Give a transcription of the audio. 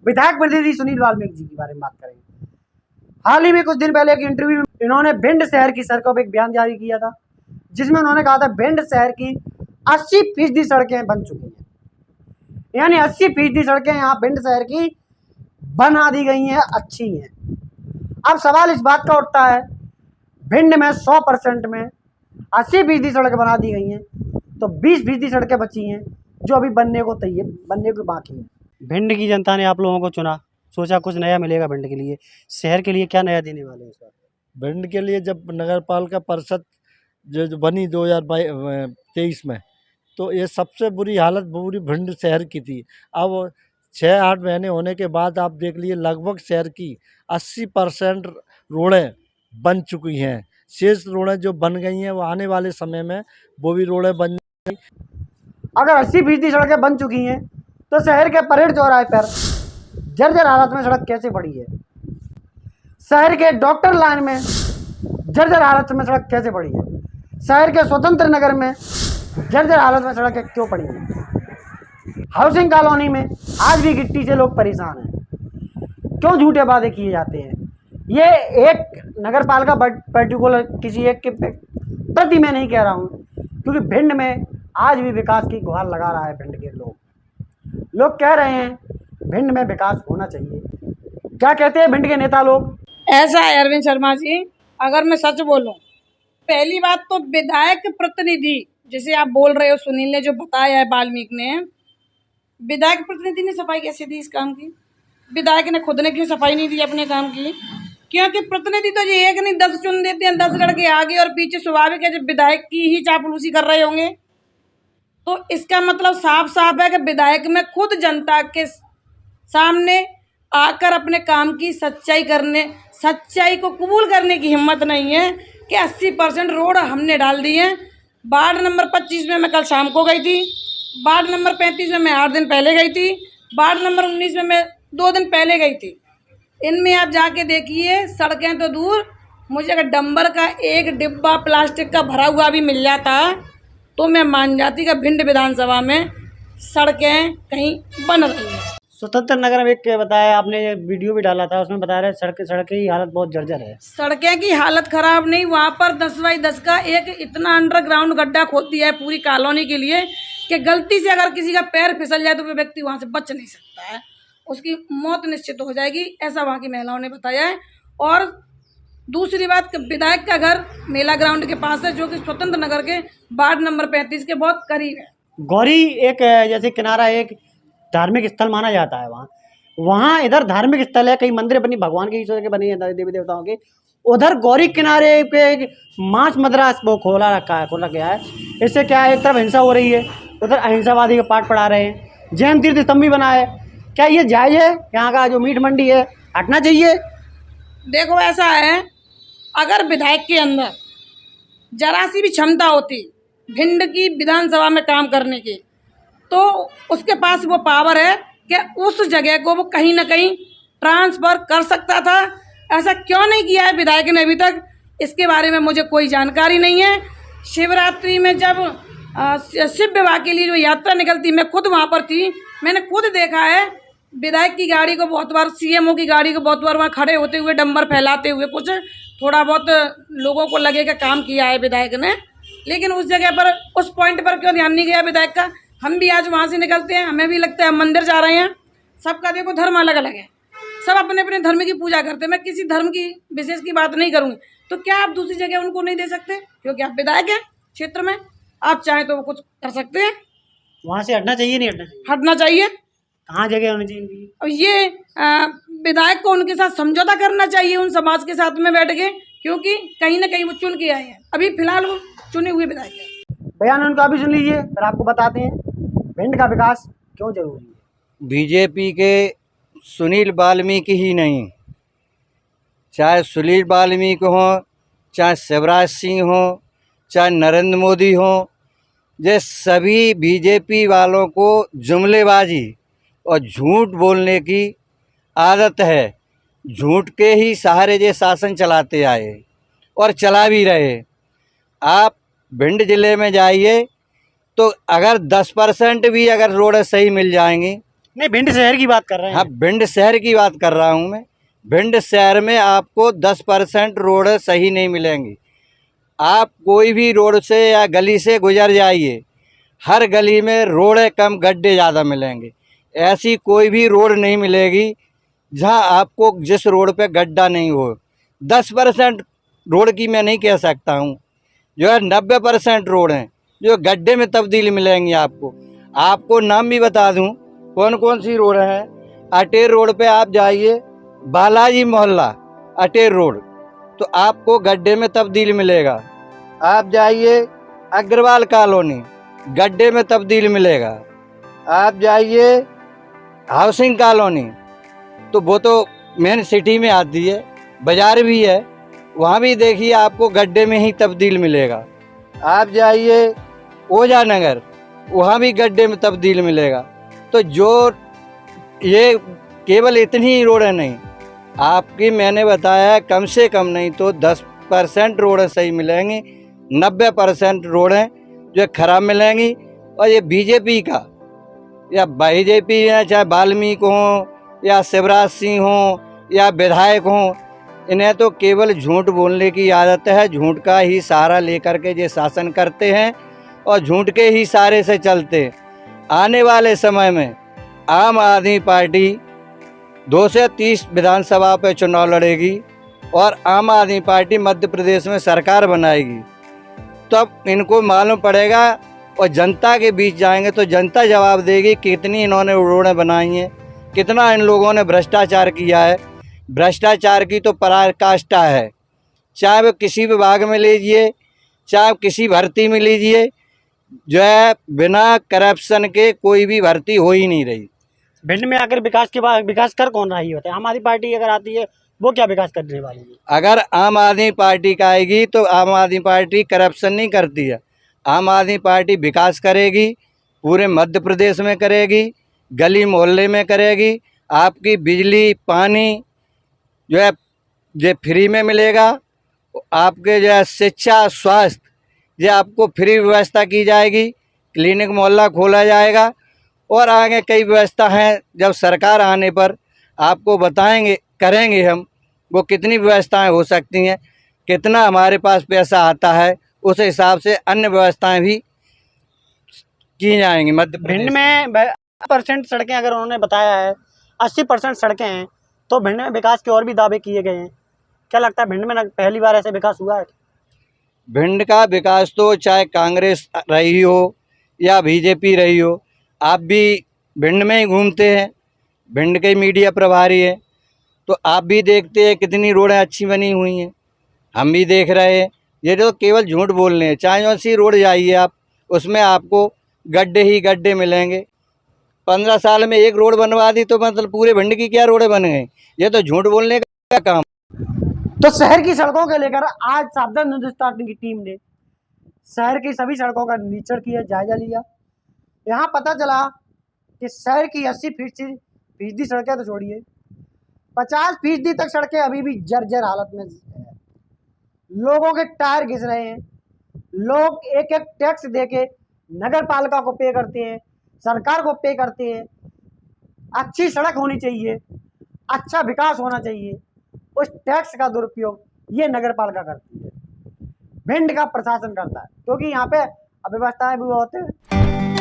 विधायक प्रतिनिधि सुनील वाल्मीकि जी के बारे में बात करेंगे। हाल ही में कुछ दिन पहले एक इंटरव्यू में इन्होंने भिंड शहर की सड़कों पर एक बयान जारी किया था, जिसमें उन्होंने कहा था भिंड शहर की 80% सड़कें बन चुकी हैं, यानी 80% सड़कें यहाँ भिंड शहर की बना दी गई हैं, अच्छी हैं। अब सवाल इस बात का उठता है, भिंड में 100% में 80% सड़कें बना दी गई हैं, तो 20% सड़कें बची हैं जो अभी बनने को बाकी हैं। भिंड की जनता ने आप लोगों को चुना, सोचा कुछ नया मिलेगा भिंड के लिए, शहर के लिए क्या नया देने वाले हैं इस बार? भिंड के लिए जब नगर पालिका परिषद जो बनी 2023 में, तो ये सबसे बुरी हालत पूरी भिंड शहर की थी। अब 6-8 महीने होने के बाद आप देख लिए लगभग शहर की 80% रोडें बन चुकी हैं। शेष रोडें जो बन गई हैं वो आने वाले समय में वो भी रोडें बन। अगर 80% सड़कें बन चुकी हैं तो शहर के परेड चौराहे पर जर्जर हालत में सड़क कैसे पड़ी है? शहर के डॉक्टर लाइन में जर्जर हालत में सड़क कैसे पड़ी है? शहर के स्वतंत्र नगर में जर्जर हालत में सड़क क्यों पड़ी है? हाउसिंग कॉलोनी में आज भी गिट्टी से लोग परेशान हैं। क्यों झूठे वादे किए जाते हैं? ये एक नगर पालिका पर्टिकुलर किसी एक के प्रति मैं नहीं कह रहा हूँ, क्योंकि भिंड में आज भी विकास की गुहार लगा रहा है। भिंड के लोग कह रहे हैं भिंड में विकास होना चाहिए। क्या कहते हैं भिंड के नेता लोग? ऐसा है अरविंद शर्मा जी, अगर मैं सच बोलूं, पहली बात तो विधायक प्रतिनिधि जैसे आप बोल रहे हो, सुनील ने जो बताया है, वाल्मीकि ने, विधायक प्रतिनिधि ने सफाई कैसे दी इस काम की? विधायक ने खुद ने क्यों सफाई नहीं दी अपने काम की? क्योंकि प्रतिनिधि तो ये एक नहीं 10 चुन देते हैं, 10 लड़के आगे और पीछे। स्वाभाविक है जब विधायक की ही चापलूसी कर रहे होंगे, तो इसका मतलब साफ साफ है कि विधायक में खुद जनता के सामने आकर अपने काम की सच्चाई को कबूल करने की हिम्मत नहीं है कि 80% रोड हमने डाल दी है। वार्ड नंबर 25 में मैं कल शाम को गई थी, वार्ड नंबर 35 में मैं 8 दिन पहले गई थी, वार्ड नंबर 19 में मैं 2 दिन पहले गई थी। इनमें आप जाके देखिए, सड़कें तो दूर, मुझे अगर डंबर का एक डिब्बा प्लास्टिक का भरा हुआ भी मिल जाता तो मैं मान जाती कि भिंड विधानसभा में सड़कें कहीं बन रही हैं। स्वतंत्र नगर में एक बताया आपने, वीडियो भी डाला था, उसमें बता रहे सड़कें की हालत बहुत जर्जर है। सड़कें की हालत खराब नहीं, वहाँ पर 10x10 का एक इतना अंडरग्राउंड गड्ढा खोद दिया है पूरी कॉलोनी के लिए कि गलती से अगर किसी का पैर फिसल जाए तो वो व्यक्ति वहाँ से बच नहीं सकता है, उसकी मौत निश्चित हो जाएगी, ऐसा वहाँ की महिलाओं ने बताया है। और दूसरी बात, विधायक का घर मेला ग्राउंड के पास है, जो कि स्वतंत्र नगर के वार्ड नंबर 35 के बहुत करीब है। गौरी एक जैसे किनारा एक धार्मिक स्थल माना जाता है, वहाँ इधर धार्मिक स्थल है, कई मंदिर बनी भगवान के ईश्वर के बने हैं, देवी देवताओं के। उधर गौरी किनारे पे मांस मदरास वो खोला गया है। इससे क्या है, एक तरफ हिंसा हो रही है, उधर अहिंसावादी का पाठ पढ़ा रहे हैं, जैन तीर्थ स्तंभ भी बना है। क्या ये जायज़ है? यहाँ का जो मीट मंडी है हटना चाहिए? देखो ऐसा है, अगर विधायक के अंदर जरा सी भी क्षमता होती भिंड की विधानसभा में काम करने की, तो उसके पास वो पावर है कि उस जगह को वो कहीं ना कहीं ट्रांसफ़र कर सकता था। ऐसा क्यों नहीं किया है विधायक ने अभी तक, इसके बारे में मुझे कोई जानकारी नहीं है। शिवरात्रि में जब शिव विवाह के लिए जो यात्रा निकलती, मैं खुद वहाँ पर थी, मैंने खुद देखा है विधायक की गाड़ी को बहुत बार, सीएमओ की गाड़ी को बहुत बार वहाँ खड़े होते हुए, डंबर फैलाते हुए, कुछ थोड़ा बहुत लोगों को लगेगा काम किया है विधायक ने, लेकिन उस जगह पर, उस पॉइंट पर क्यों ध्यान नहीं गया विधायक का? हम भी आज वहाँ से निकलते हैं, हमें भी लगता है हम मंदिर जा रहे हैं। सबका देखो धर्म अलग अलग है, सब अपने अपने धर्म की पूजा करते हैं। मैं किसी धर्म की विशेष की बात नहीं करूँगी, तो क्या आप दूसरी जगह उनको नहीं दे सकते? क्योंकि आप विधायक हैं क्षेत्र में, आप चाहें तो वो कुछ कर सकते हैं। वहाँ से हटना चाहिए नहीं हटना चाहिए? हटना चाहिए। कहाँ जगह होनी चाहिए? अब ये विधायक को उनके साथ समझौता करना चाहिए, उन समाज के साथ में बैठ के, क्योंकि कहीं ना कहीं वो चुन के आए हैं, अभी फिलहाल वो चुने हुए विधायक हैं। बयान उनका भी सुन लीजिए, फिर आपको बताते हैं भिंड का विकास क्यों जरूरी है। बीजेपी के सुनील वाल्मीकि ही नहीं, चाहे सुनील वाल्मीकि हो, चाहे शिवराज सिंह हो, चाहे नरेंद्र मोदी हो, ये सभी बीजेपी वालों को जुमलेबाजी और झूठ बोलने की आदत है। झूठ के ही सहारे ये शासन चलाते आए और चला भी रहे। आप भिंड ज़िले में जाइए तो अगर 10% भी अगर रोड सही मिल जाएंगी नहीं, भिंड शहर की बात कर रहे हैं। हाँ, भिंड शहर की बात कर रहा हूँ मैं। भिंड शहर में आपको 10% रोड सही नहीं मिलेंगी। आप कोई भी रोड से या गली से गुजर जाइए, हर गली में रोड कम गड्ढे ज़्यादा मिलेंगे। ऐसी कोई भी रोड नहीं मिलेगी जहाँ आपको जिस रोड पे गड्ढा नहीं हो। 10% रोड की मैं नहीं कह सकता हूँ, जो है 90% रोड हैं जो गड्ढे में तब्दील मिलेंगी आपको। आपको नाम भी बता दूँ कौन कौन सी रोड हैं। अटेर रोड पे आप जाइए, बालाजी मोहल्ला अटेर रोड, तो आपको गड्ढे में तब्दील मिलेगा। आप जाइए अग्रवाल कॉलोनी, गड्ढे में तब्दील मिलेगा। आप जाइए हाउसिंग कॉलोनी, तो वो तो मेन सिटी में आती है, बाज़ार भी है, वहाँ भी देखिए आपको गड्ढे में ही तब्दील मिलेगा। आप जाइए ओझा नगर, वहाँ भी गड्ढे में तब्दील मिलेगा। तो जो ये केवल इतनी ही रोडें नहीं, आपकी मैंने बताया कम से कम नहीं तो 10% रोडें सही मिलेंगी, 90% रोडें जो खराब मिलेंगी। और ये बीजेपी का या बीजेपी है, चाहे वाल्मीकि हों या शिवराज सिंह हों या विधायक हों, इन्हें तो केवल झूठ बोलने की आदत है। झूठ का ही सहारा लेकर के ये शासन करते हैं और झूठ के ही सहारे से चलते हैं। आने वाले समय में आम आदमी पार्टी 2 से 30 विधानसभा पे चुनाव लड़ेगी और आम आदमी पार्टी मध्य प्रदेश में सरकार बनाएगी। तब इनको मालूम पड़ेगा और जनता के बीच जाएंगे तो जनता जवाब देगी कितनी इन्होंने रोडें बनाई हैं, कितना इन लोगों ने भ्रष्टाचार किया है। भ्रष्टाचार की तो पराकाष्ठा है, चाहे वो किसी विभाग में लीजिए, चाहे किसी भर्ती में लीजिए, जो है बिना करप्शन के कोई भी भर्ती हो ही नहीं रही। भिंड में आकर विकास के बाद विकास कर कौन रहा है ये बताए? आम आदमी पार्टी अगर आती है वो क्या विकास करने वाली है? अगर आम आदमी पार्टी का आएगी तो आम आदमी पार्टी करप्शन नहीं करती है। आम आदमी पार्टी विकास करेगी, पूरे मध्य प्रदेश में करेगी, गली मोहल्ले में करेगी। आपकी बिजली पानी जो है ये फ्री में मिलेगा। आपके जो है शिक्षा स्वास्थ्य ये आपको फ्री व्यवस्था की जाएगी। क्लिनिक मोहल्ला खोला जाएगा और आगे कई व्यवस्था हैं, जब सरकार आने पर आपको बताएंगे, करेंगे हम वो कितनी व्यवस्थाएं हो सकती हैं, कितना हमारे पास पैसा आता है, उस हिसाब से अन्य व्यवस्थाएं भी की जाएंगी। मध्य भिंड में 80% सड़कें अगर उन्होंने बताया है, 80% सड़कें हैं, तो भिंड में विकास के और भी दावे किए गए हैं। क्या लगता है भिंड में पहली बार ऐसे विकास हुआ है? भिंड का विकास तो चाहे कांग्रेस रही हो या बीजेपी रही हो, आप भी भिंड में ही घूमते हैं, भिंड के मीडिया प्रभारी हैं, तो आप भी देखते हैं कितनी रोडें अच्छी बनी हुई हैं, हम भी देख रहे हैं। ये तो केवल झूठ बोलने हैं। चाहे जो सी रोड जाइए आप, उसमें आपको गड्ढे ही गड्ढे मिलेंगे। 15 साल में एक रोड बनवा दी तो मतलब पूरे भिंड की क्या रोडें बन गई? ये तो झूठ बोलने का काम। तो शहर की सड़कों को लेकर आज सावधान हिंदुस्तान की टीम ने शहर की सभी सड़कों का निरीक्षण किया, जायजा लिया। यहाँ पता चला कि शहर की 80% सड़कें तो छोड़िए, 50% तक सड़कें अभी भी जर्जर हालत में है। लोगों के टायर घिस रहे हैं, लोग एक एक टैक्स देके नगर पालिका को पे करते हैं, सरकार को पे करते हैं। अच्छी सड़क होनी चाहिए, अच्छा विकास होना चाहिए, उस टैक्स का दुरुपयोग ये नगर पालिका करती है, भिंड का प्रशासन करता है, क्योंकि यहाँ पे अव्यवस्थाएं भी बहुत है।